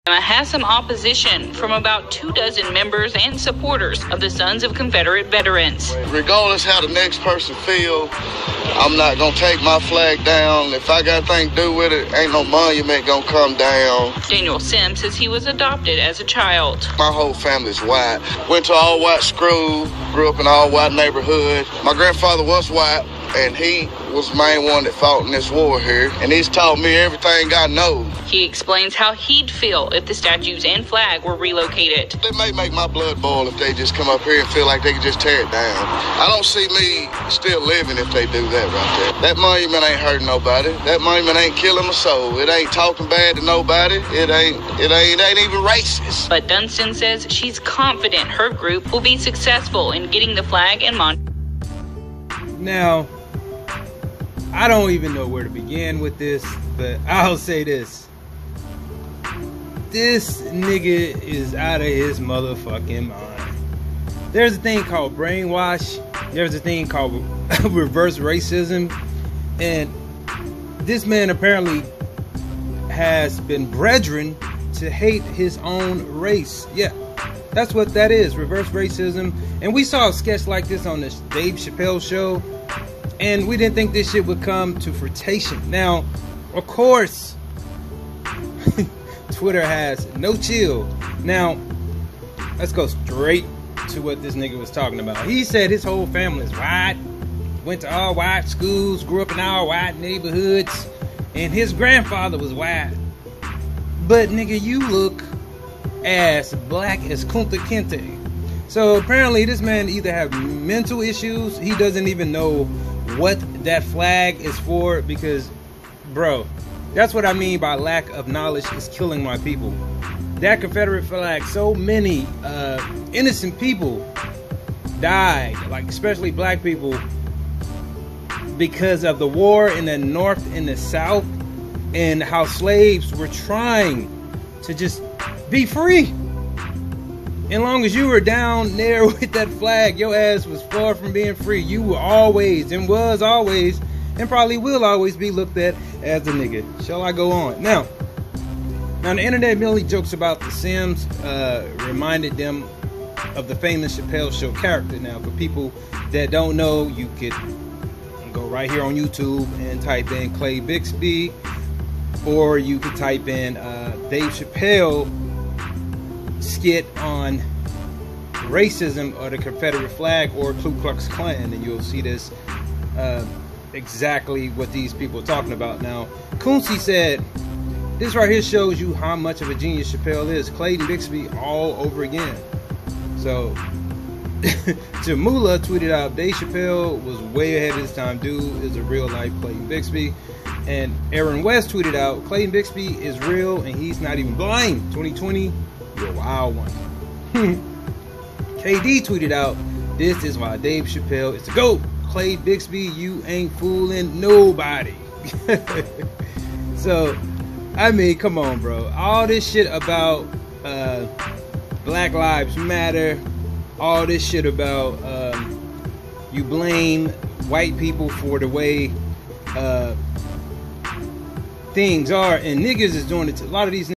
has some opposition from about 24 members and supporters of the Sons of Confederate Veterans. Regardless how the next person feel, I'm not gonna take my flag down. If I got anything to do with it, ain't no monument gonna come down. Daniel Sims says he was adopted as a child. My whole family's white. Went to all white school, grew up in an all white neighborhood. My grandfather was white, and he was the main one that fought in this war here. And he's taught me everything I know. He explains how he'd feel if the statues and flag were relocated. They may make my blood boil if they just come up here and feel like they can just tear it down. I don't see me still living if they do that right there. That monument ain't hurting nobody. That monument ain't killing my soul. It ain't talking bad to nobody. It ain't even racist. But Dunstan says she's confident her group will be successful in getting the flag and monument. Now, I don't even know where to begin with this, but I'll say this. This nigga is out of his motherfucking mind. There's a thing called brainwash. There's a thing called reverse racism. And this man apparently has been brethren to hate his own race. Yeah, that's what that is, reverse racism. And we saw a sketch like this on the Dave Chappelle show, and we didn't think this shit would come to fruition. Now, of course, Twitter has no chill. Now, let's go straight to what this nigga was talking about. He said his whole family is white, went to all white schools, grew up in all white neighborhoods, and his grandfather was white. But nigga, you look as black as Kunta Kinte. So apparently this man either have mental issues, he doesn't even know what that flag is for, because bro, that's what I mean by lack of knowledge is killing my people. That Confederate flag, so many innocent people died, like especially black people, because of the war in the North and the South, and how slaves were trying to just be free. As long as you were down there with that flag, your ass was far from being free. You were always, and was always, and probably will always be looked at as a nigga. Shall I go on? Now the internet merely jokes about the Sims, reminded them of the famous Chappelle show character. Now, for people that don't know, you could go right here on YouTube and type in Clay Bixby, or you could type in Dave Chappelle skit on racism or the Confederate flag or Ku Klux Klan, and you'll see this exactly what these people are talking about. Now, Kunzi said, this right here shows you how much of a genius Chappelle is. Clayton Bixby all over again. So, Jamula tweeted out, Dave Chappelle was way ahead of his time. Dude is a real life Clayton Bixby. And Aaron West tweeted out, Clayton Bixby is real and he's not even blind. 2020, you're a wild one. KD tweeted out, this is why Dave Chappelle is the GOAT. Clay Bixby, you ain't fooling nobody. So, I mean, come on, bro. All this shit about Black Lives Matter, all this shit about you blame white people for the way things are, and niggas is doing it to a lot of these